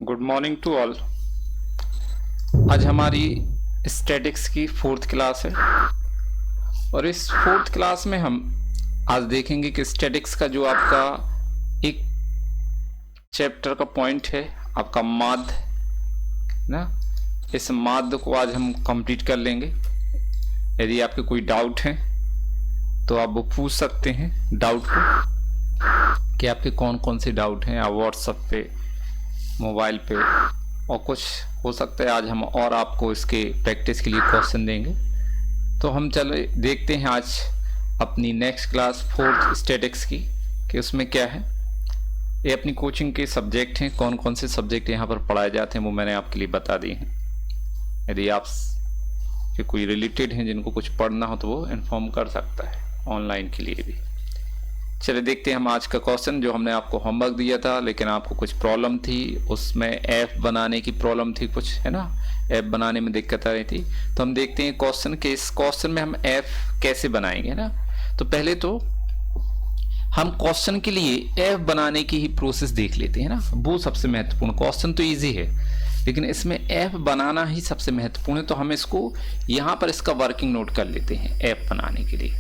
Good morning to all. आज हमारी statics की 4th क्लास है और इस 4th क्लास में हम आज देखेंगे कि स्टैटिक्स का जो आपका एक चैप्टर का पॉइंट है आपका माध्य ना, इस माध्य को आज हम कंप्लीट कर लेंगे। यदि आपके कोई डाउट है तो आप वो पूछ सकते हैं डाउट को कि आपके कौन कौन से डाउट हैं, आप व्हाट्सएप पे, मोबाइल पे, और कुछ हो सकता है आज हम और आपको इसके प्रैक्टिस के लिए क्वेश्चन देंगे। तो हम चले देखते हैं आज अपनी नेक्स्ट क्लास 4th स्टैटिक्स की कि उसमें क्या है। ये अपनी कोचिंग के सब्जेक्ट हैं, कौन कौन से सब्जेक्ट यहाँ पर पढ़ाए जाते हैं वो मैंने आपके लिए बता दिए हैं। यदि आप के कोई रिलेटेड हैं जिनको कुछ पढ़ना हो तो वो इन्फॉर्म कर सकता है ऑनलाइन के लिए भी। चलिए देखते हैं हम आज का क्वेश्चन जो हमने आपको होमवर्क दिया था, लेकिन आपको कुछ प्रॉब्लम थी उसमें, एफ बनाने की प्रॉब्लम थी कुछ, है ना, एफ बनाने में दिक्कत आ रही थी। तो हम देखते हैं क्वेश्चन के, इस क्वेश्चन में हम एफ कैसे बनाएंगे ना। तो पहले तो हम क्वेश्चन के लिए एफ बनाने की ही प्रोसेस देख लेते हैं ना, वो सबसे महत्वपूर्ण। क्वेश्चन तो ईजी है लेकिन इसमें एफ बनाना ही सबसे महत्वपूर्ण है। तो हम इसको यहाँ पर इसका वर्किंग नोट कर लेते हैं एफ बनाने के लिए,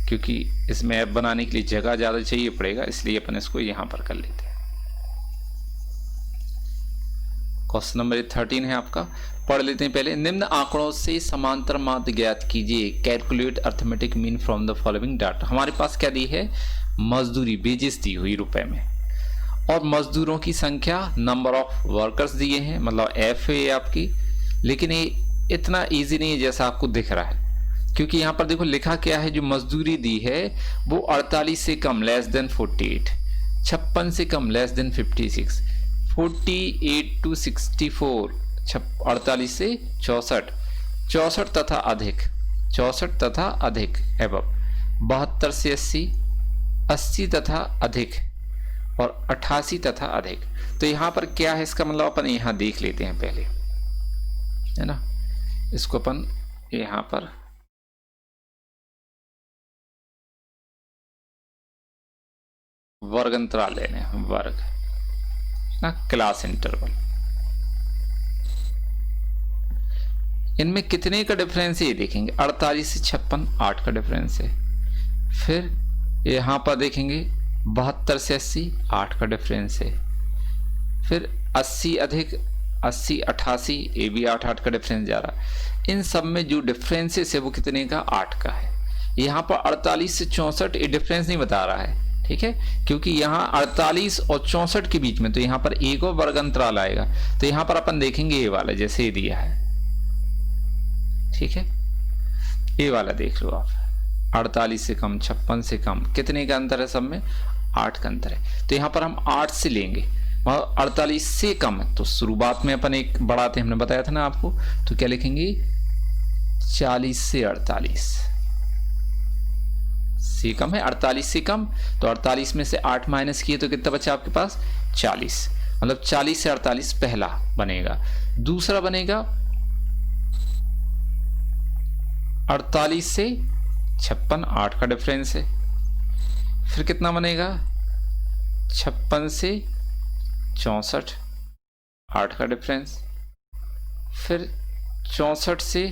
क्योंकि इसमें ऐप बनाने के लिए जगह ज़्यादा चाहिए पड़ेगा, इसलिए अपन इसको यहाँ पर कर लेते हैं। क्वेश्चन नंबर 13 है आपका, पढ़ लेते हैं पहले। निम्न आंकड़ों से समांतर माध्य ज्ञात कीजिए, calculate arithmetic mean from the following data. हमारे पास क्या दी है, मजदूरी, वेजेस दी हुई रुपए में, और मजदूरों की संख्या, नंबर ऑफ वर्कर्स दिए हैं, मतलब एफ है आपकी। लेकिन ये इतना ईजी नहीं है जैसा आपको दिख रहा है, क्योंकि यहाँ पर देखो लिखा क्या है, जो मजदूरी दी है वो 48 से कम लेस देन 48, 56 से कम लेस देन 56, 48 to 64, 48 से 64, 64 तथा अधिक, 64 तथा अधिक एबव, 72 से 80, 80 तथा अधिक, और 88 तथा अधिक। तो यहाँ पर क्या है इसका मतलब अपन यहाँ देख लेते हैं पहले, है ना। इसको अपन यहाँ पर वर्ग अंतराल लेने हैं, वर्ग ना, क्लास इंटरवल। इनमें कितने का डिफरेंस है ये देखेंगे, 48 से 56 8 का डिफरेंस है। फिर यहाँ पर देखेंगे 72 से 80 8 का डिफरेंस है। फिर 80 अधिक 80 88, ये भी 8 8 का डिफरेंस जा रहा है। इन सब में जो डिफरेंसेस है वो कितने का, 8 का है। यहाँ पर 48 से 64 ये डिफरेंस नहीं बता रहा है, ठीक है, क्योंकि यहाँ 48 और 64 के बीच में तो यहाँ पर एक और वर्ग अंतराल आएगा। तो यहाँ पर अपन देखेंगे ये वाला जैसे ये दिया है, ठीक है, ये वाला देख लो आप, 48 से कम 56 से कम, कितने का अंतर है सब में, 8 का अंतर है। तो यहाँ पर हम 8 से लेंगे, और 48 से कम है तो शुरुआत में अपन एक बढ़ाते, हमने बताया था ना आपको, तो क्या लिखेंगे, 40 से 48 से कम है, 48 से कम, तो 48 में से 8 माइनस किए तो कितना बचा आपके पास, 40, मतलब 40 से 48 पहला बनेगा। दूसरा बनेगा 48 से 56, 8 का डिफरेंस है। फिर कितना बनेगा, 56 से 64, 8 का डिफरेंस। फिर 64 से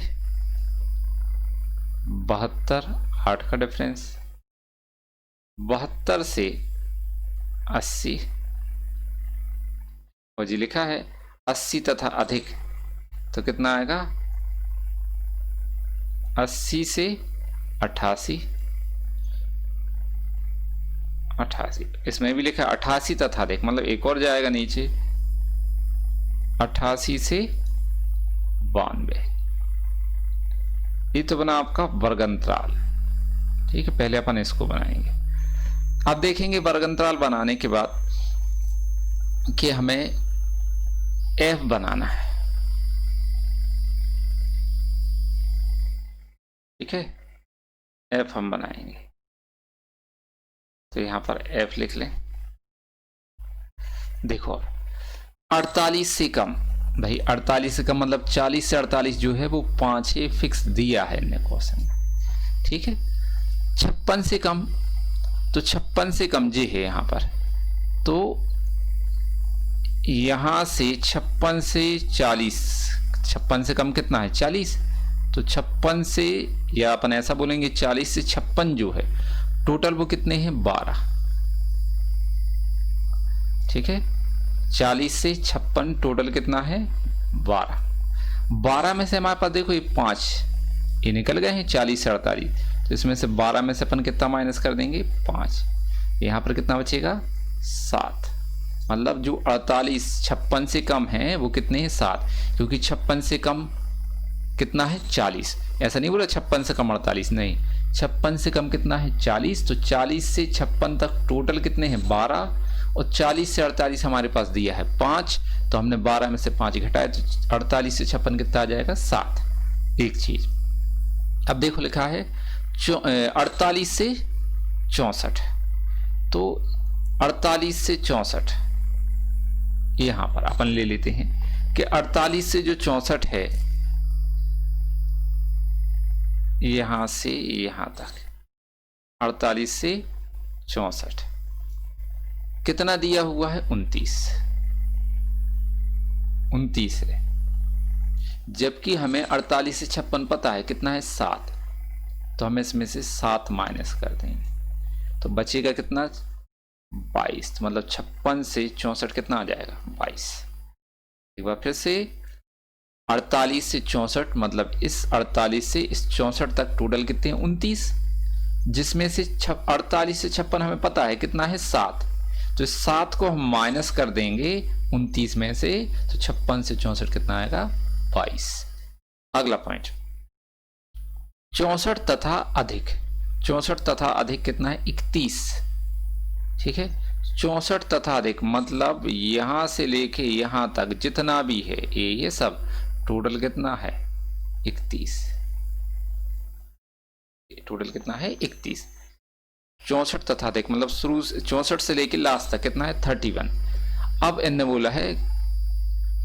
72, 8 का डिफरेंस। 72 से 80, और जी लिखा है 80 तथा अधिक, तो कितना आएगा, 80 से 88, 88, इसमें भी लिखा 88 तथा अधिक, मतलब एक और जाएगा नीचे, 88 से 92। ये तो बना आपका वर्ग अंतराल, ठीक है। पहले अपन इसको बनाएंगे। अब देखेंगे वर्ग अंतराल बनाने के बाद कि हमें एफ बनाना है, ठीक है, एफ हम बनाएंगे। तो यहां पर एफ लिख लें। देखो 48 से कम, भाई 48 से कम मतलब 40 से 48 जो है वो 5 ही फिक्स दिया है इनने क्वेश्चन में, ठीक है। 56 से कम, तो 56 से कम जी है यहाँ पर, तो यहां से 56 से 40, 56 से कम कितना है 40, तो 56 से, या अपन ऐसा बोलेंगे 40 से 56 जो है टोटल वो कितने हैं 12। ठीक है, 40 से 56 टोटल कितना है 12। 12 में से हमारे पास देखो ये 5 ये निकल गए हैं 40 से 48, तो इसमें से 12 में से अपन कितना माइनस कर देंगे 5, यहाँ पर कितना बचेगा 7। मतलब जो 48 56 से कम है वो कितने हैं 7, क्योंकि 56 से कम कितना है 40। ऐसा नहीं बोला 56 से कम 48, नहीं, 56 से कम कितना है 40, तो 40 से 56 तक टोटल कितने हैं 12, और 40 से 48 हमारे पास दिया है 5, तो हमने 12 में से 5 घटाए तो 48 से 56 कितना आ जाएगा 7। एक चीज अब देखो लिखा है 48 से 64, तो 48 से 64 यहां पर अपन ले लेते हैं कि 48 से जो 64 है यहां से यहां तक 48 से 64 कितना दिया हुआ है 29 है, जबकि हमें 48 से 56 पता है कितना है 7, तो हम इसमें से 7 माइनस कर देंगे तो बचेगा कितना 22, तो मतलब 56 से 64 कितना आ जाएगा 22। एक बार फिर से 48 से 64 मतलब इस 48 से इस 64 तक टोटल कितने हैं 29, जिसमें से 48 से 56 हमें पता है कितना है 7, तो इस 7 को हम माइनस कर देंगे 29 में से, तो 56 से 64 कितना आएगा 22। अगला पॉइंट 64 तथा अधिक, 64 तथा अधिक कितना है 31। ठीक है, 64 तथा अधिक मतलब यहां से लेके यहां तक जितना भी है ये सब टोटल कितना है 31, टोटल कितना है 31। 64 तथा अधिक मतलब शुरू 64 से लेके लास्ट तक कितना है 31। अब इनने बोला है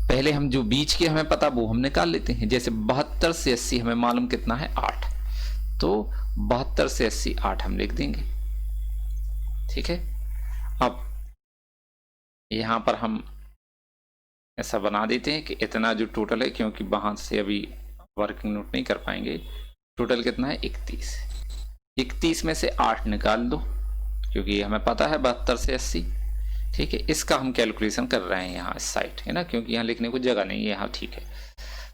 पहले हम जो बीच के हमें पता वो हम निकाल लेते हैं, जैसे 72 से 80 हमें मालूम कितना है 8, तो 72 से 80 8 हम लिख देंगे। ठीक है, अब यहां पर हम ऐसा बना देते हैं कि इतना जो टोटल है, क्योंकि वहां से अभी वर्किंग नोट नहीं कर पाएंगे, टोटल कितना है 31। 31 में से 8 निकाल दो क्योंकि हमें पता है 72 से 80। ठीक है, इसका हम कैलकुलेशन कर रहे हैं यहाँ इस साइड है ना, क्योंकि यहाँ लिखने को जगह नहीं है यहाँ। ठीक है,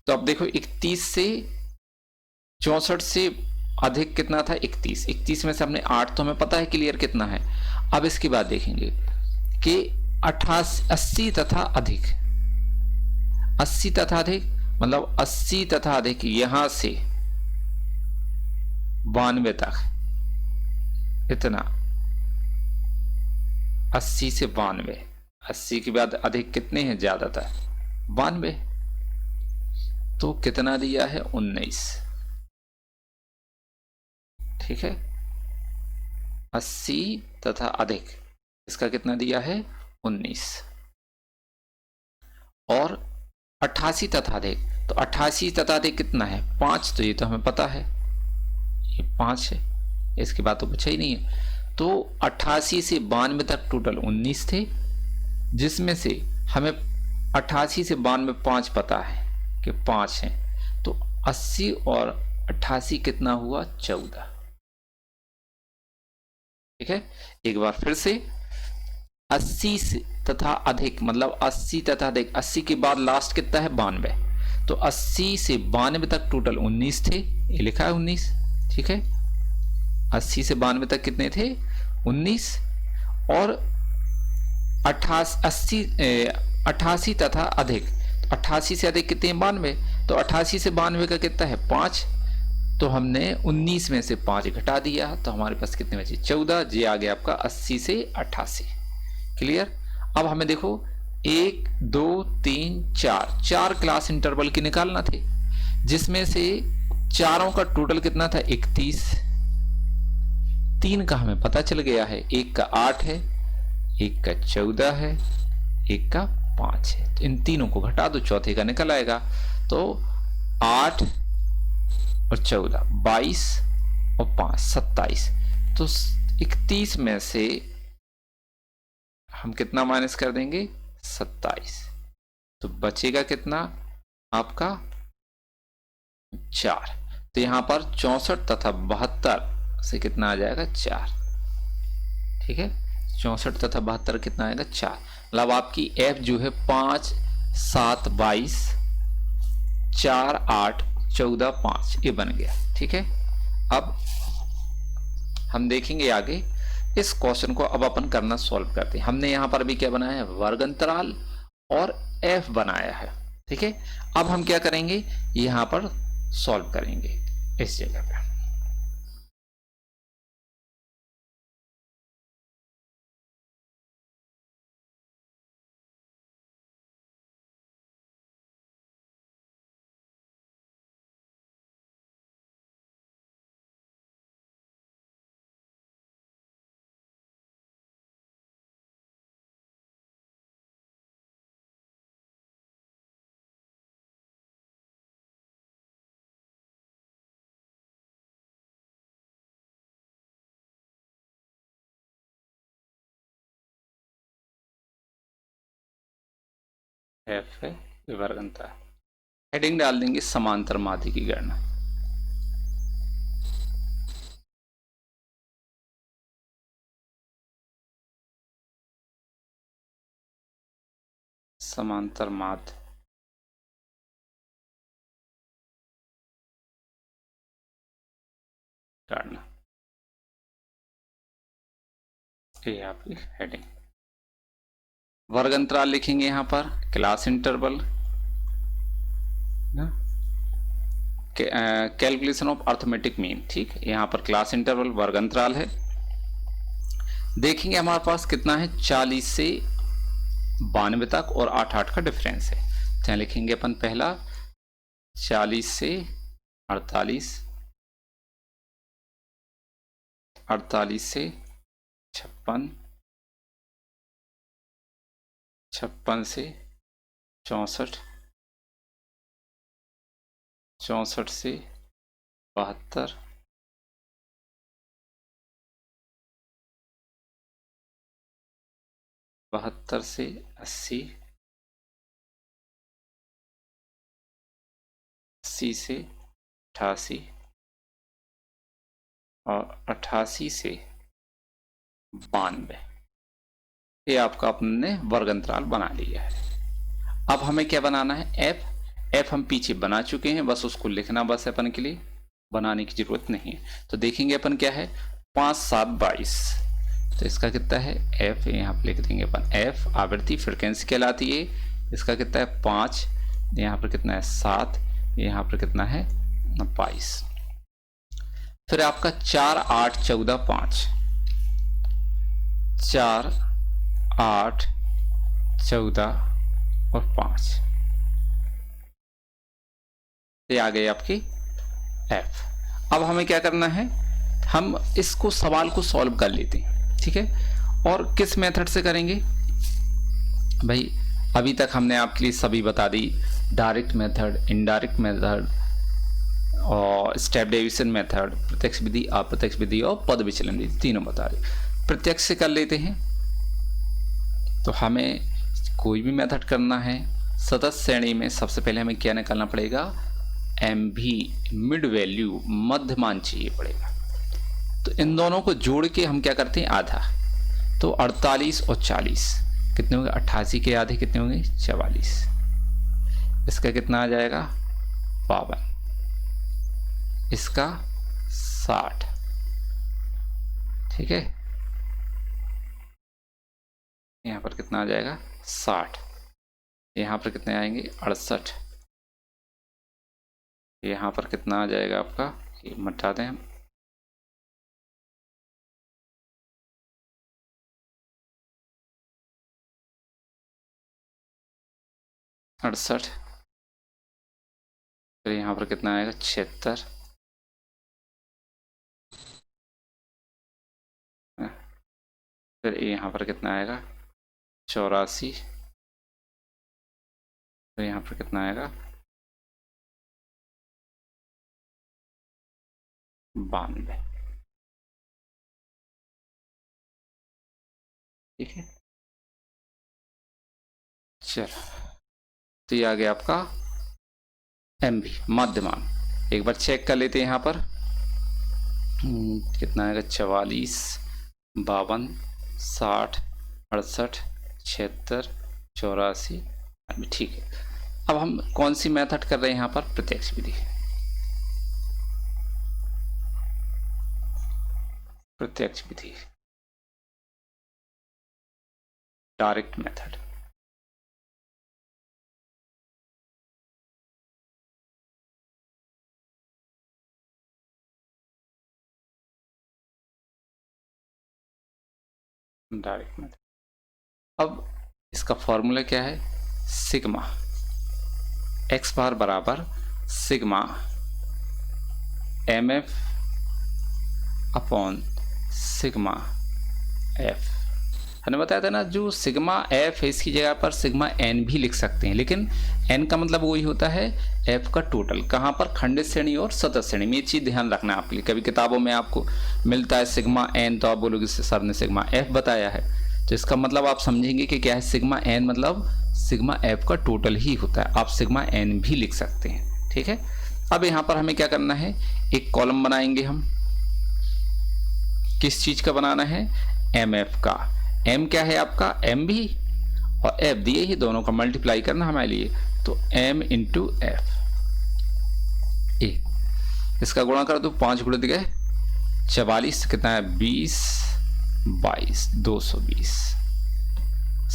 तो अब देखो 31 से 64 से अधिक कितना था 31, 31 में से हमने 8 तो हमें पता है क्लियर कितना है। अब इसके बाद देखेंगे कि 80 तथा अधिक, 80 तथा अधिक मतलब 80 तथा अधिक यहां से 92 तक इतना, 80 से 92, 80 के बाद अधिक कितने हैं ज्यादातर 92, तो कितना दिया है 19। ठीक है, 80 तथा अधिक इसका कितना दिया है 19, और 88 तथा अधिक, तो 88 तथा अधिक कितना है 5, तो ये तो हमें पता है ये 5 है, इसके बाद तो कुछ ही नहीं है। तो 88 से 92 तक टोटल 19 थे, जिसमें से हमें 88 से 92 5 पता है कि 5 हैं, तो 80 और 88 कितना हुआ 14। ठीक है, एक बार फिर से 80 से तथा अधिक मतलब 80 तथा अधिक, 80 के बाद लास्ट कितना है 92, तो 80 से 92 तक टोटल 19 थे, ये लिखा है 19। ठीक है, 80 से 92 तक कितने थे 19, और 88 तथा अधिक, 88 से अधिक कितने 92, तो 88 से 92 का कितना है 5, तो हमने 19 में से 5 घटा दिया, तो हमारे पास कितने बचे 14। जी आ गया आपका 80 से 88। क्लियर। अब हमें देखो 1 2 3 4 क्लास इंटरवल की निकालना थे, जिसमें से चारों का टोटल कितना था 31, 3 का हमें पता चल गया है, 1 का 8 है, 1 का 14 है, 1 का 5 है, तो इन तीनों को घटा दो, चौथे का निकल आएगा, तो 8 और 14 22 और 5 27, तो 31 में से हम कितना माइनस कर देंगे 27। तो बचेगा कितना आपका 4। तो यहां पर 64 तथा 72 से कितना आ जाएगा 4। ठीक है, 64 तथा 72 कितना आएगा 4। मतलब आपकी एफ जो है 5 7 22 4 8 14 5 ये बन गया। ठीक है, अब हम देखेंगे आगे इस क्वेश्चन को। अब अपन करना सॉल्व करते हैं। हमने यहां पर भी क्या बनाया है, वर्ग अंतराल और एफ बनाया है। ठीक है, अब हम क्या करेंगे, यहां पर सॉल्व करेंगे इस जगह पे। एफ है वर्ग अंतराल, हेडिंग डाल देंगे समांतर माध्य की गणना। समांतर माध्य गणना, ये आपकी हेडिंग। वर्ग अंतराल लिखेंगे यहां पर क्लास इंटरवल ना, कैलकुलेशन ऑफ अर्थमेटिक मीन। ठीक, यहां पर क्लास इंटरवल वर्ग अंतराल है। देखेंगे हमारे पास कितना है 40 से 92 तक और 8 8 का डिफरेंस है। तो लिखेंगे अपन पहला 40 से 48, 48 से 56, 56 से 64, 64 से 72, 72 से 80, 80 से 88 और 88 से 92। ये आपका अपने वर्ग अंतराल बना लिया है। अब हमें क्या बनाना है, एफ। एफ हम पीछे बना चुके हैं, बस उसको लिखना बस अपन के लिए, बनाने की जरूरत नहीं है। तो देखेंगे अपन क्या है 5 7 22। तो इसका कितना है एफ, यहाँ पर लिख देंगे अपन एफ आवृत्ति फ्रिक्वेंसी कहलाती है। इसका कितना है 5, यहाँ पर कितना है 7, यहाँ पर कितना है 22। फिर आपका 4 8 14 5, 4 8 14 और 5, ये आ गई आपकी एफ। अब हमें क्या करना है, हम इसको सवाल को सॉल्व कर लेते हैं। ठीक है, और किस मेथड से करेंगे भाई, अभी तक हमने आपके लिए सभी बता दी, डायरेक्ट मेथड, इनडायरेक्ट मेथड और स्टेप डेविएशन मेथड, प्रत्यक्ष विधि, अप्रत्यक्ष विधि और पद विचलन विधि, तीनों बता रहे। प्रत्यक्ष से कर लेते हैं। तो हमें कोई भी मेथड करना है, सतत श्रेणी में सबसे पहले हमें क्या निकालना पड़ेगा, एम भी मिड वैल्यू, मध्य मान चाहिए पड़ेगा। तो इन दोनों को जोड़ के हम क्या करते हैं आधा, तो 48 और 40 कितने होंगे, 88 के आधे कितने होंगे 44, इसका कितना आ जाएगा 52, इसका 60। ठीक है, यहाँ पर कितना आ जाएगा 60, यहाँ पर कितने आएंगे 68, यहाँ पर कितना आ जाएगा आपका, ये मिटा दें हम, अड़सठ। फिर यहाँ पर कितना आएगा 76, फिर यहाँ पर कितना आएगा 84, फिर यहाँ पर कितना आएगा 92। ठीक है, चलो, तो ये आ गया आपका MB माध्यमान। एक बार चेक कर लेते हैं यहाँ पर कितना आएगा, 44, 52, 60, 68, 76, 84, ठीक है। अब हम कौन सी मेथड कर रहे हैं यहाँ पर, प्रत्यक्ष विधि। प्रत्यक्ष विधि, डायरेक्ट मेथड। Direct method. अब इसका फॉर्मूला क्या है, सिग्मा x बार बराबर sigma MF upon sigma F। हमने बताया था ना, जो सिग्मा F है इसकी जगह पर सिग्मा N भी लिख सकते हैं, लेकिन N का मतलब वही होता है F का टोटल। कहाँ पर, खंडित श्रेणी और सतत श्रेणी में। ये चीज़ ध्यान रखना है आपके लिए। कभी किताबों में आपको मिलता है सिग्मा N, तो आप बोलोगे सर ने सिग्मा F बताया है, तो इसका मतलब आप समझेंगे कि क्या है, सिग्मा N मतलब सिग्मा F का टोटल ही होता है। आप सिग्मा N भी लिख सकते हैं, ठीक है। अब यहाँ पर हमें क्या करना है, एक कॉलम बनाएंगे हम। किस चीज का बनाना है, MF का। M क्या है आपका, MB, और F दिए ही, दोनों का मल्टीप्लाई करना हमारे लिए, तो M इंटू F। इसका गुणा कर दो, 5 गुणे गए 44, कितना है 20, 22, 220।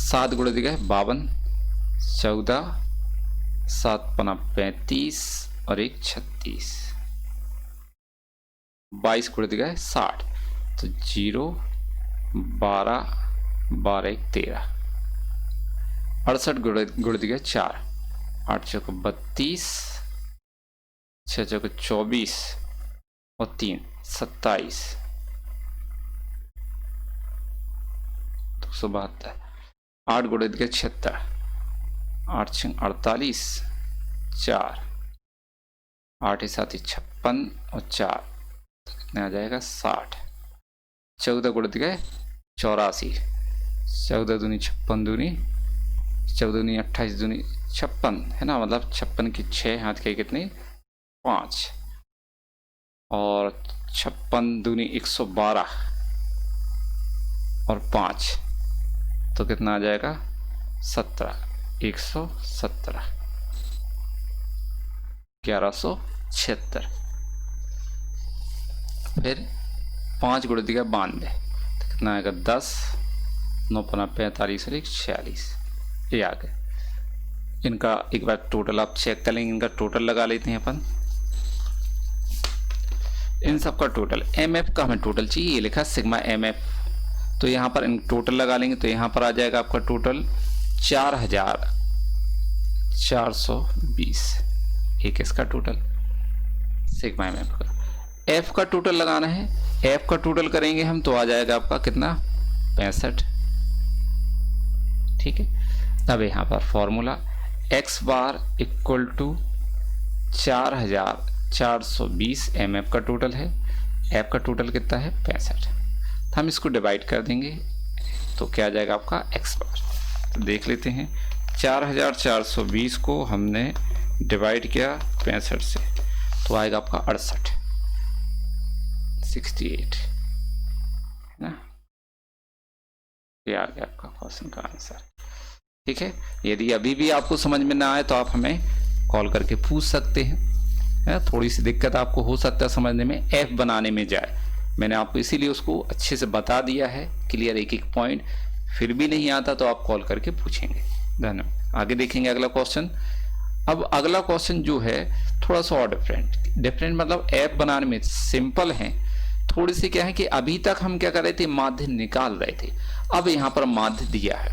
7 गुणे गए 52, 14, 7 पना 35 और 1 36। 22 गुणे गए 60, तो 0, 12, 12 1 13। 68 गुणे गए 4, 8 चौक 32, 6 चौक 24 और 3 27, 272। 8 गुणे गए 76, 8 6 48, 4, 8 7 56 और 4, तो कितने आ जाएगा 60। 14 गुणे गए 84, 14 दूनी 56 दूनी 14 दूनी 28 दूनी 56 है ना, मतलब 56 की 6 हाथ के कितनी 5, और 56 दूनी 112 और 5, तो कितना आ जाएगा 17, 117, 1176। फिर 5 गुणे दिया 92, तो कितना आएगा 10, 9 पना 45 और 1 46। ये आ गए। इनका एक बार टोटल आप चेक कर लेंगे, इनका टोटल लगा लेते हैं अपन। इन सब का टोटल, MF का हमें टोटल चाहिए, ये लिखा सिग्मा MF, तो यहाँ पर इन टोटल लगा लेंगे, तो यहाँ पर आ जाएगा आपका टोटल 4420। एक इसका टोटल सिग्मा MF का। F का टोटल लगाना है, F का टोटल करेंगे हम तो आ जाएगा आपका कितना 65, ठीक है। अब यहाँ पर formula x bar equal to 4420 MF का टोटल है, F का टोटल कितना है 65, तो हम इसको डिवाइड कर देंगे, तो क्या आ जाएगा आपका x बार। तो देख लेते हैं, 4420 को हमने डिवाइड किया 65 से, तो आएगा आपका 68, 68 है ना। ये आ गया आपका क्वेश्चन का आंसर, ठीक है। यदि अभी भी आपको समझ में ना आए तो आप हमें कॉल करके पूछ सकते हैं। थोड़ी सी दिक्कत आपको हो सकता है समझने में, F बनाने में जाए, मैंने आपको इसीलिए उसको अच्छे से बता दिया है क्लियर, एक एक पॉइंट। फिर भी नहीं आता तो आप कॉल करके पूछेंगे। धन्यवाद। आगे देखेंगे अगला क्वेश्चन। अब अगला क्वेश्चन जो है थोड़ा सा और डिफरेंट मतलब F बनाने में सिंपल है, थोड़ी सी क्या है कि अभी तक हम क्या कर रहे थे, माध्य निकाल रहे थे। अब यहाँ पर माध्य दिया है,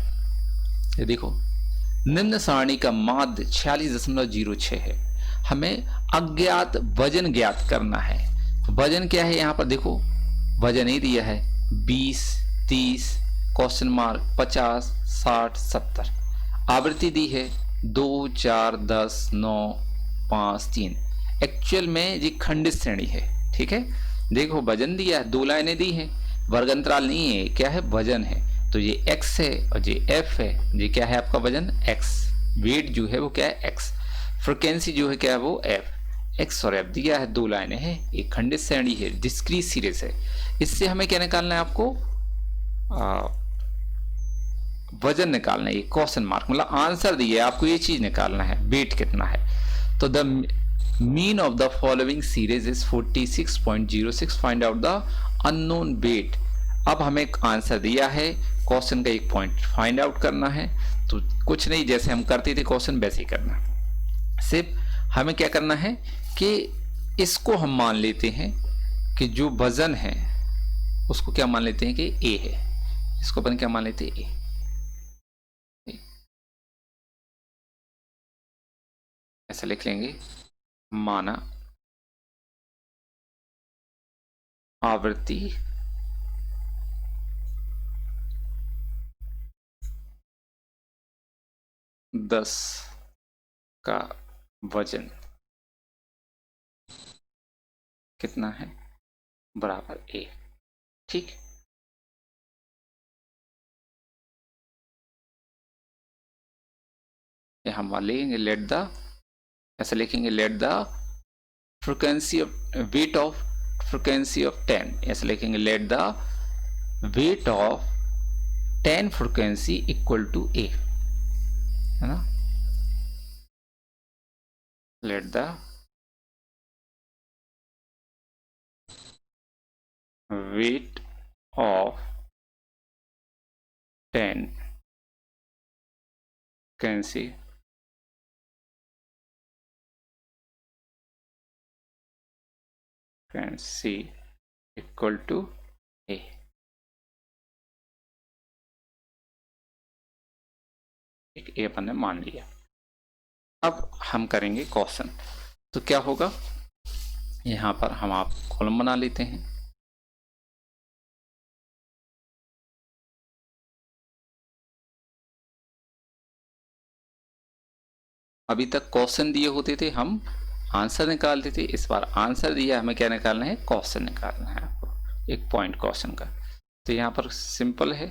ये देखो, निम्न सारणी का माध्य 46.06 है। हमें अज्ञात वजन ज्ञात करना है। वजन क्या है, यहाँ पर देखो वजन ही दिया है 20, 30, क्वेश्चन मार्क 50, 60, 70। आवृत्ति दी है 2, 4, 10, 9, 5, 3। एक्चुअल में ये खंडित श्रेणी है, ठीक है। देखो वजन दिया है, 2 लाइनें दी हैं, वर्ग अंतराल नहीं है, क्या है वजन है, तो ये x है और ये f है, ये क्या है आपका वजन x, वेट जो है वो क्या है x, फ्रीक्वेंसी जो है क्या है वो f, x और f दिया है, दो लाइनें हैं, एक खंडित श्रेणी है, डिस्क्रीट सीरीज है। इससे हमें क्या निकालना है आपको, वजन निकालना है, ये क्वेश्चन मार्क मतलब आंसर दिया है आपको, ये चीज निकालना है वेट कितना है। तो the mean of the following series is 46.06, find out the unknown weight. अब हमें एक आंसर दिया है, क्वेश्चन का एक पॉइंट फाइंड आउट करना है। तो कुछ नहीं, जैसे हम करते थे क्वेश्चन वैसे ही करना है, सिर्फ हमें क्या करना है कि इसको हम मान लेते हैं कि जो वजन है उसको क्या मान लेते हैं कि ए है, इसको अपन क्या मान लेते हैं ए। ऐसा लिख लेंगे, माना आवृत्ति दस का वजन कितना है, बराबर ए। ठीक, हम लेंगे लेट द, ऐसा लिखेंगे let the frequency of weight of frequency of 10, ऐसा लिखेंगे let the weight of 10 frequency equal to A, है ना, let the weight of 10 frequency equal to A। एक ए अपन ने मान लिया। अब हम करेंगे क्वेश्चन, तो क्या होगा, यहां पर हम आप कॉलम बना लेते हैं। अभी तक क्वेश्चन दिए होते थे, हम आंसर निकालते थे, इस बार आंसर दिया, हमें क्या निकालना है, क्वेश्चन निकालना है आपको, एक पॉइंट क्वेश्चन का। तो यहाँ पर सिंपल है,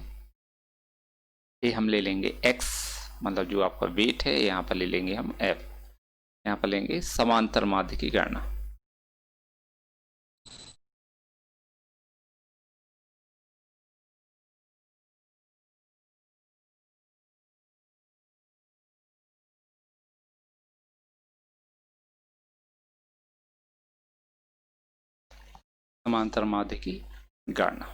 ये हम ले लेंगे x, मतलब जो आपका वेट है, यहाँ पर ले लेंगे हम f, यहाँ पर लेंगे समांतर माध्य की गणना। समांतर माध्य की गणना,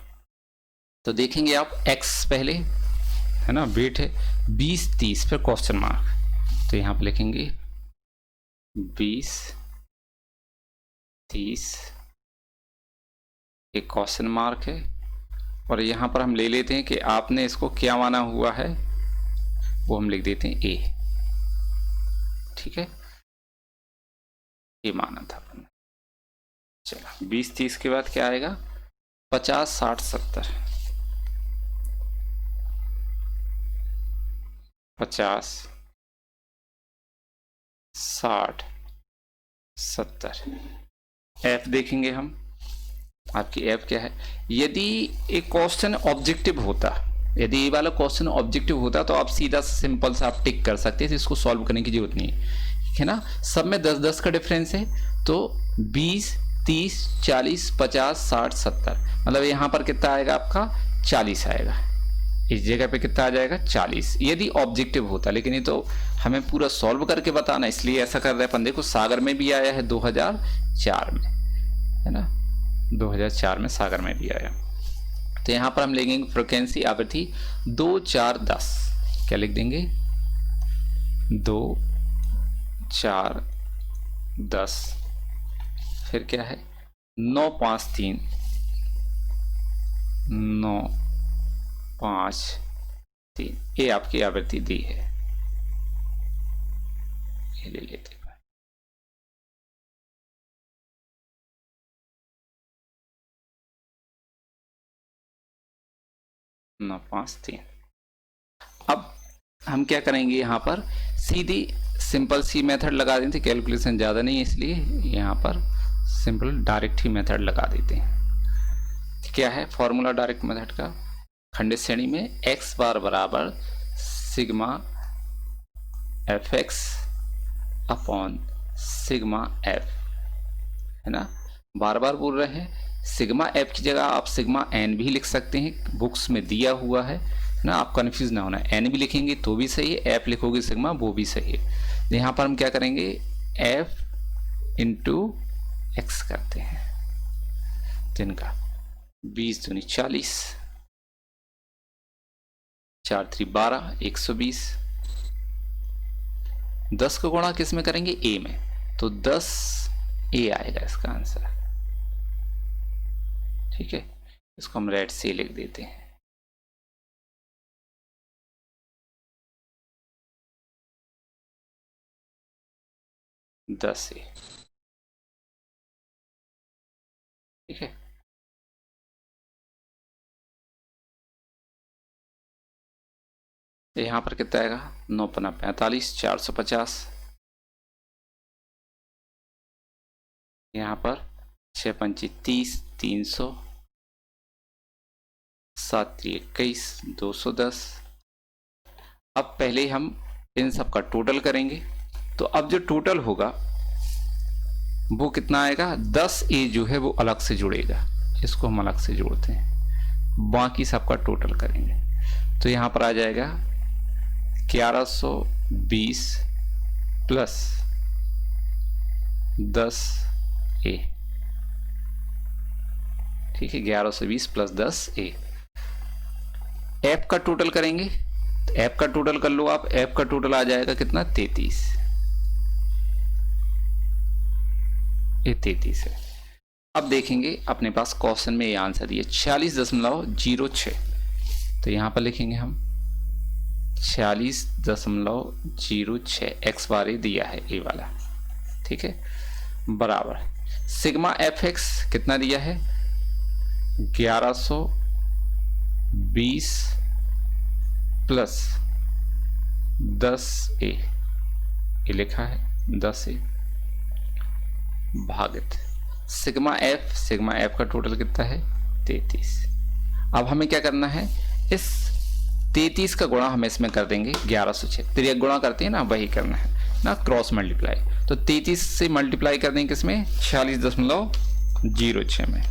तो देखेंगे आप x पहले है ना, वेट है 20 30 फिर क्वेश्चन मार्क, तो यहां पर लिखेंगे 20 30, एक क्वेश्चन मार्क है, और यहां पर हम ले लेते हैं कि आपने इसको क्या माना हुआ है, वो हम लिख देते हैं a। ठीक है, ये माना था अपन। चलो 20 30 के बाद क्या आएगा, 50 60 70, 50 60 70। एफ देखेंगे हम, आपकी एफ क्या है, यदि एक क्वेश्चन ऑब्जेक्टिव होता, यदि ये वाला क्वेश्चन ऑब्जेक्टिव होता तो आप सीधा सिंपल सा आप टिक कर सकते थे, इसको सॉल्व करने की जरूरत नहीं है ना। सब में 10 10 का डिफरेंस है, तो 20 30 40 50 60 70, मतलब यहाँ पर कितना आएगा आपका 40 आएगा, इस जगह पे कितना आ जाएगा 40, यदि ऑब्जेक्टिव होता। लेकिन ये तो हमें पूरा सॉल्व करके बताना, इसलिए ऐसा कर रहे हैं अपन। देखो सागर में भी आया है 2004 में, है ना, 2004 में सागर में भी आया। तो यहाँ पर हम लेंगे फ्रीक्वेंसी आवृत्ति 2 4 10, क्या लिख देंगे 2 4 10, फिर क्या है 9 5 3 9 5 3, ये आपकी आवृत्ति दी है, ये ले लेते हैं। 9 5 3। अब हम क्या करेंगे, यहाँ पर सीधी सिंपल सी मेथड लगा देते हैं, कैलकुलेशन ज़्यादा नहीं है इसलिए यहाँ पर सिंपल डायरेक्ट ही मेथड लगा देते हैं। क्या है फॉर्मूला डायरेक्ट मेथड का, खंडित श्रेणी में x बार बराबर sigma F x upon sigma F, है ना। बार बार बोल रहे हैं, सिग्मा एफ की जगह आप सिग्मा एन भी लिख सकते हैं, बुक्स में दिया हुआ है ना, आप कंफ्यूज ना होना। एन भी लिखेंगे तो भी सही है, एफ लिखोगे सिग्मा वो भी सही है। यहाँ पर हम क्या करेंगे, एफ इंटू एक्स करते हैं, तो इनका 20 दूनी 40, 4 3 12, 120। 10 को गुणा किस में करेंगे, ए में, तो 10 ए आएगा इसका आंसर। ठीक है, इसको हम रेड से लिख देते हैं। दस ए, ठीक है। यहां पर कितना आएगा, 9 पन्ना 45, 450। यहाँ पर 6 पंची 30, 300, 7 3 21, 210। अब पहले हम इन सब का टोटल करेंगे, तो अब जो टोटल होगा वो कितना आएगा, 10 ए जो है वो अलग से जुड़ेगा, इसको हम अलग से जोड़ते हैं, बाकी सबका टोटल करेंगे। तो यहाँ पर आ जाएगा 1120 प्लस 10 ए, ठीक है, 1120 प्लस 10 ए। एफ का टोटल करेंगे, तो एफ का टोटल कर लो आप, एफ का टोटल आ जाएगा कितना, 33, ये 33 है। अब देखेंगे अपने पास क्वेश्चन में ये आंसर दिए 46.06, तो यहां पर लिखेंगे हम 46.06, एक्स बार ये दिया है ए वाला, ठीक है, बराबर सिग्मा एफ एक्स कितना दिया है, 1120 प्लस 10 ए, ये लिखा है 10 ए भागित सिग्मा एफ का टोटल कितना है, 33। अब हमें क्या करना है, इस 33 का गुणा हम इसमें कर देंगे 1106, तिरक गुणा करते हैं ना, वही करना है ना, क्रॉस मल्टीप्लाई। तो 33 से मल्टीप्लाई कर देंगे किसमें, 46.06 में,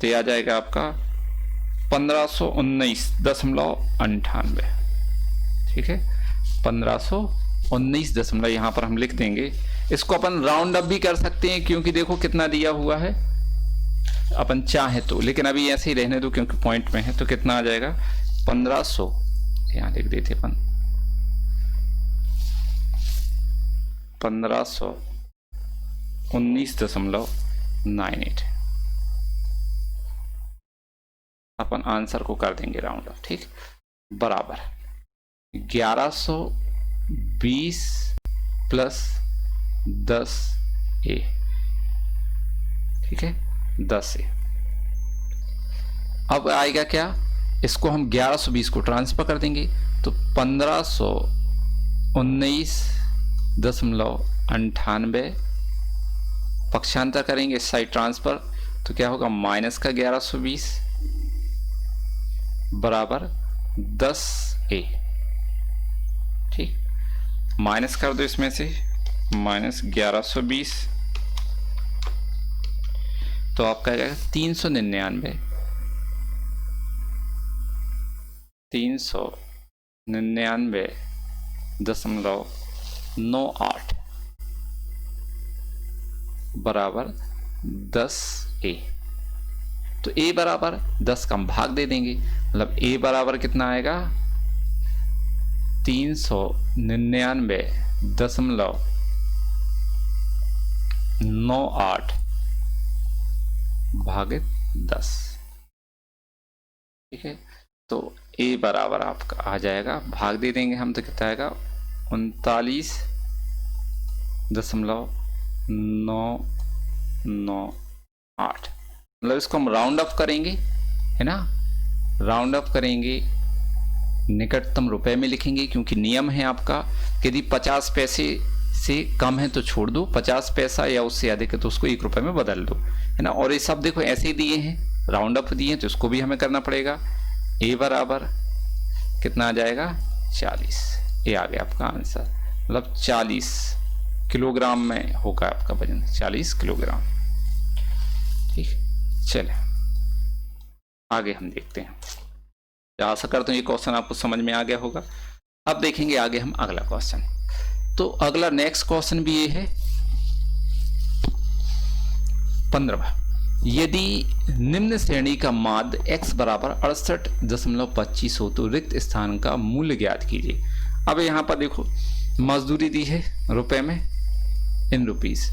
तो आ जाएगा आपका 1519.98, ठीक है, 1519 यहां पर हम लिख देंगे। इसको अपन राउंड अप भी कर सकते हैं, क्योंकि देखो कितना दिया हुआ है, अपन चाहे तो, लेकिन अभी ऐसे ही रहने दो क्योंकि पॉइंट में है। तो कितना आ जाएगा, 1500, यहां लिख देते अपन 1519.98, अपन आंसर को कर देंगे राउंड ऑफ, ठीक, बराबर 1120 प्लस 10 ए, ठीक है, 10 ए। अब आएगा क्या, इसको हम 1120 को ट्रांसफर कर देंगे, तो 1519.98 पक्षांतर करेंगे इस साइड ट्रांसफर, तो क्या होगा, माइनस का 1120 बराबर 10 ए, ठीक, माइनस कर दो इसमें से, माइनस 1120, तो आपका आएगा 399.98 बराबर 10 ए। तो ए बराबर 10 का हम भाग दे देंगे, मतलब ए बराबर कितना आएगा, 399.98 भागित 10, ठीक है। तो ए बराबर आपका आ जाएगा, भाग दे देंगे हम, तो कितना आएगा, 39.998, मतलब इसको हम राउंड अप करेंगे, है ना, राउंड अप करेंगे, निकटतम रुपए में लिखेंगे, क्योंकि नियम है आपका, यदि 50 पैसे से कम है तो छोड़ दो, 50 पैसा या उससे अधिक है तो उसको 1 रुपये में बदल दो, है ना। और ये सब देखो ऐसे ही दिए हैं, राउंड अप दिए हैं, तो इसको भी हमें करना पड़ेगा। ए बराबर कितना आ जाएगा 40, ये आ गया आपका आंसर, मतलब 40 किलोग्राम में होगा आपका वजन, 40 किलोग्राम। ठीक, चले आगे हम देखते हैं। आशा करता हूँ ये क्वेश्चन आपको समझ में आ गया होगा। अब देखेंगे आगे हम अगला क्वेश्चन। तो अगला नेक्स्ट क्वेश्चन भी ये है 15वां। यदि निम्न श्रेणी का माध्य x बराबर 68.25 हो तो रिक्त स्थान का मूल्य ज्ञात कीजिए। अब यहाँ पर देखो मजदूरी दी है रुपए में, इन रुपीस,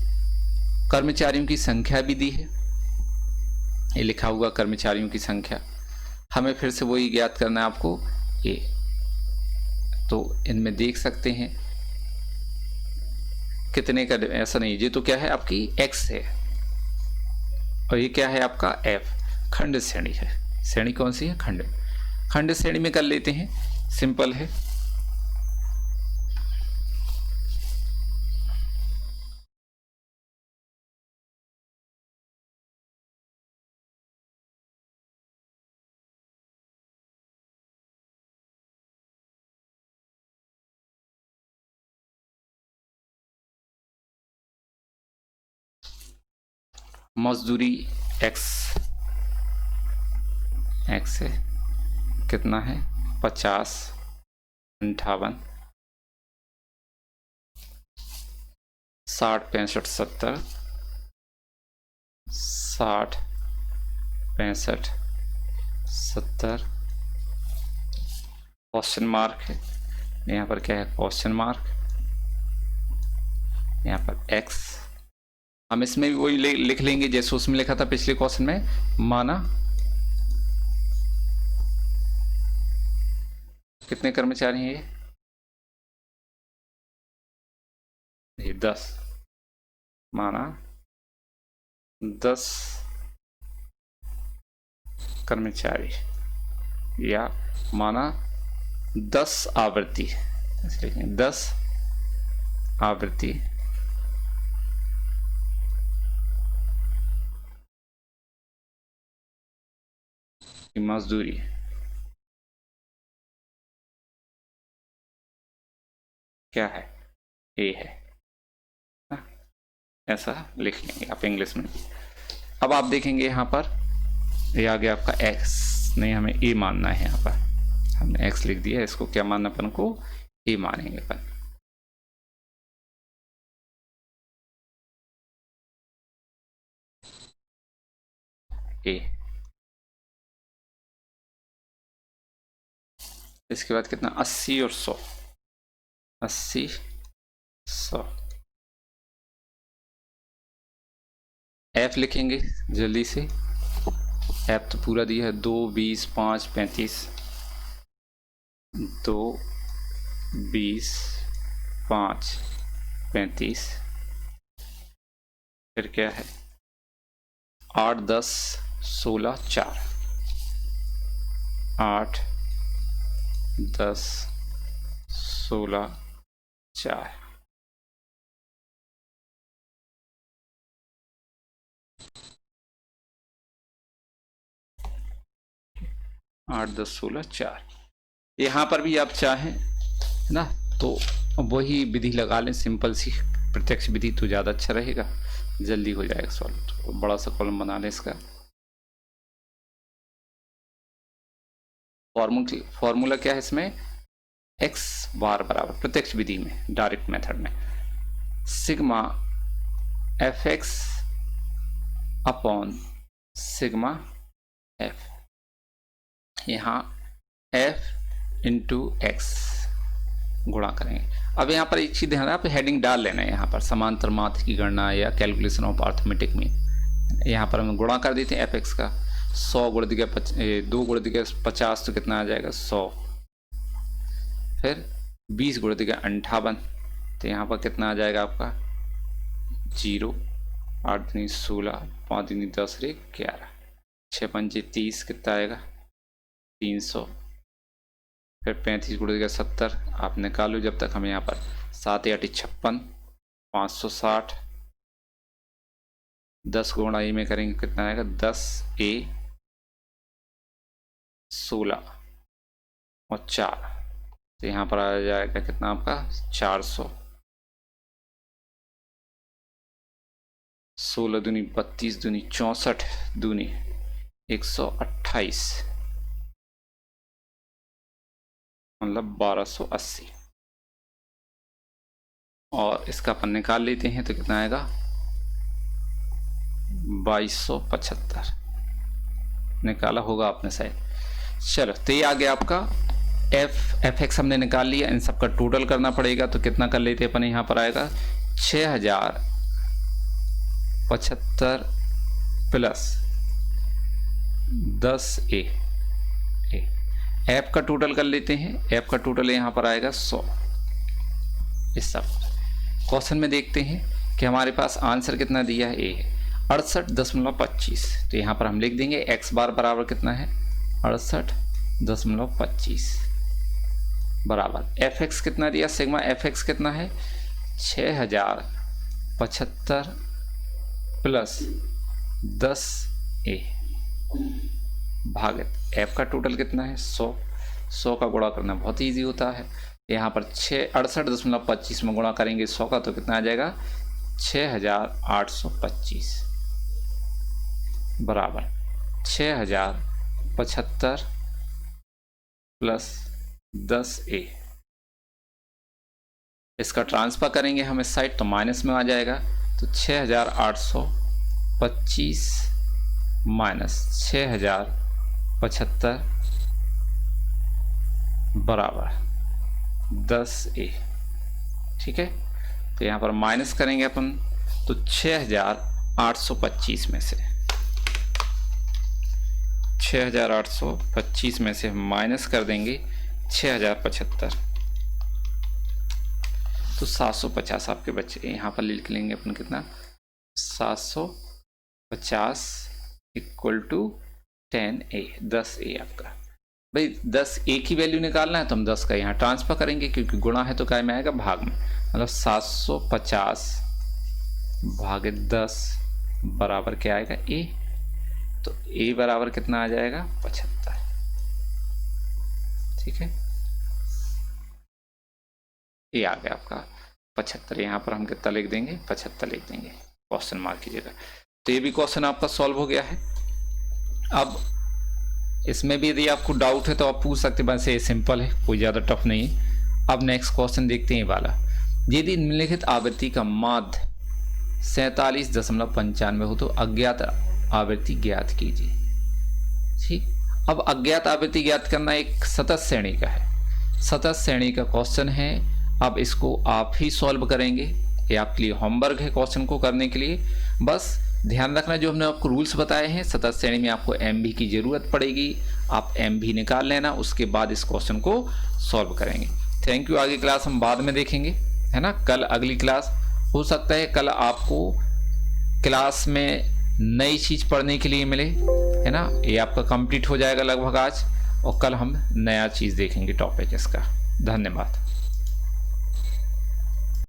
कर्मचारियों की संख्या भी दी है, ये लिखा हुआ कर्मचारियों की संख्या, हमें फिर से वही ज्ञात करना है आपको ये। तो इनमें देख सकते हैं कितने का, ऐसा नहीं, ये तो क्या है आपकी x है और ये क्या है आपका f, खंड श्रेणी है। श्रेणी कौन सी है? खंड। खंड श्रेणी में कर लेते हैं, सिंपल है। मजदूरी x है, कितना है 50, 58, 60, 65, 70, 60, 65, 70, क्वेश्चन मार्क है यहाँ पर, क्या है क्वेश्चन मार्क, यहाँ पर x। हम इसमें भी वही लिख लेंगे जैसे उसमें लिखा था पिछले क्वेश्चन में, माना कितने कर्मचारी हैं ये 10, माना 10 कर्मचारी, या माना 10 आवृत्ति, 10 आवृत्ति की मजदूरी क्या है, ए है, ऐसा लिख लेंगे आप इंग्लिश में। अब आप देखेंगे यहाँ पर ये आ गया आपका x, नहीं हमें ए मानना है, यहाँ पर हमने x लिख दिया, इसको क्या मानना अपन को, ए मानेंगे अपन। ए, इसके बाद कितना 80 और 100, 80, 100। f लिखेंगे जल्दी से, f तो पूरा दिया है 2, 20, 5, 35, 2, 20, 5, 35, फिर क्या है 8, 10, 16, 4, 8, 10, 16, 4, 8, 10, 16, 4। यहाँ पर भी आप चाहें है ना तो वही विधि लगा लें, सिंपल सी प्रत्यक्ष विधि, तो ज़्यादा अच्छा रहेगा, जल्दी हो जाएगा सॉल्व। तो बड़ा सा कॉलम बना लें इसका। फॉर्मूला क्या है इसमें, x बार बराबर प्रत्यक्ष विधि में, डायरेक्ट मेथड में, sigma fx upon sigma f, यहाँ f इंटू x गुणा करेंगे। अब यहाँ पर एक चीज ध्यान है, आप हेडिंग डाल लेना है यहाँ पर, समांतर माध्य की गणना या कैलकुलेशन ऑफ अर्थमेटिक में। यहाँ पर हम गुणा कर देते हैं fx का, 100 गुण दिया 2 गुण दिया 50 तो कितना आ जाएगा 100, फिर 20 गुण दिया 58, तो यहाँ पर कितना आ जाएगा आपका 0, 8 दूनी 16, 5 दूनी 10, 11, 6 पंजे 30, कितना आएगा 300, फिर 35 गुण दिया 70, आप निकालो जब तक, हमें यहाँ पर 7 8 56, 560, 10 गुणा ए में करेंगे कितना आएगा 10a 16 और 4, तो यहाँ पर आ जाएगा कितना आपका 400, 16 दूनी 32 दूनी 64 दूनी 128, मतलब 1280, और इसका अपन निकाल लेते हैं तो कितना आएगा 2275, निकाला होगा आपने शायद। चलो, तो ये आ गया आपका एफ एक्स हमने निकाल लिया। इन सब का टोटल करना पड़ेगा, तो कितना कर लेते अपन, यहाँ पर आएगा 6075 प्लस 10a। एफ का टोटल कर लेते हैं, एफ का टोटल यहाँ पर आएगा 100। इस सब क्वेश्चन में देखते हैं कि हमारे पास आंसर कितना दिया है, ए है 68.25, तो यहाँ पर हम लिख देंगे एक्स बार बराबर कितना है 68.25 बराबर एफ एक्स कितना दिया, सिग्मा एफ एक्स कितना है 6075 प्लस 10a भागित एफ का टोटल कितना है 100 का गुणा करना बहुत इजी होता है। यहाँ पर 68.25 में गुणा करेंगे 100 का, तो कितना आ जाएगा 6825 बराबर 6075 प्लस 10a। इसका ट्रांसफर करेंगे हम इस साइड तो माइनस में आ जाएगा, तो 6825 माइनस 6075 बराबर 10a। ठीक है, तो यहाँ पर माइनस करेंगे अपन, तो 6825 में से 6825 में से माइनस कर देंगे 6075, तो 750 आपके बच्चे। यहाँ पर लिख लेंगे अपन कितना 750 इक्वल टू 10a, 10a आपका। भाई 10a की वैल्यू निकालना है तो हम 10 का यहाँ ट्रांसफर करेंगे, क्योंकि गुणा है तो क्या में आएगा भाग में, मतलब 750 भागित 10 बराबर क्या आएगा a, तो a बराबर कितना आ जाएगा 75। ठीक है, ये आ गया आपका 75। यहाँ पर हम कितना लिख देंगे 75 लिख देंगे क्वेश्चन मार्क की जगह। तो ये भी क्वेश्चन आपका सॉल्व हो गया है। अब इसमें भी यदि आपको डाउट है तो आप पूछ सकते हैं, बस ये सिंपल है, कोई ज़्यादा टफ नहीं है। अब नेक्स्ट क्वेश्चन देखते हैं वाला। यदि निम्नलिखित आवृत्ति का माध्य 47.95 हो तो अज्ञात आवृत्ति ज्ञात कीजिए। ठीक, अब अज्ञात आवृत्ति ज्ञात करना एक सतत श्रेणी का है, सतत श्रेणी का क्वेश्चन है। अब इसको आप ही सॉल्व करेंगे, ये आपके लिए होमवर्क है क्वेश्चन को करने के लिए। बस ध्यान रखना जो हमने आपको रूल्स बताए हैं, सतत श्रेणी में आपको एमवी की ज़रूरत पड़ेगी, आप एमवी निकाल लेना, उसके बाद इस क्वेश्चन को सॉल्व करेंगे। Thank you. आगे क्लास हम बाद में देखेंगे, है ना। कल अगली क्लास हो सकता है, कल आपको क्लास में नई चीज़ पढ़ने के लिए मिले, है ना। ये आपका कंप्लीट हो जाएगा लगभग आज, और कल हम नया चीज़ देखेंगे टॉपिक इसका। धन्यवाद।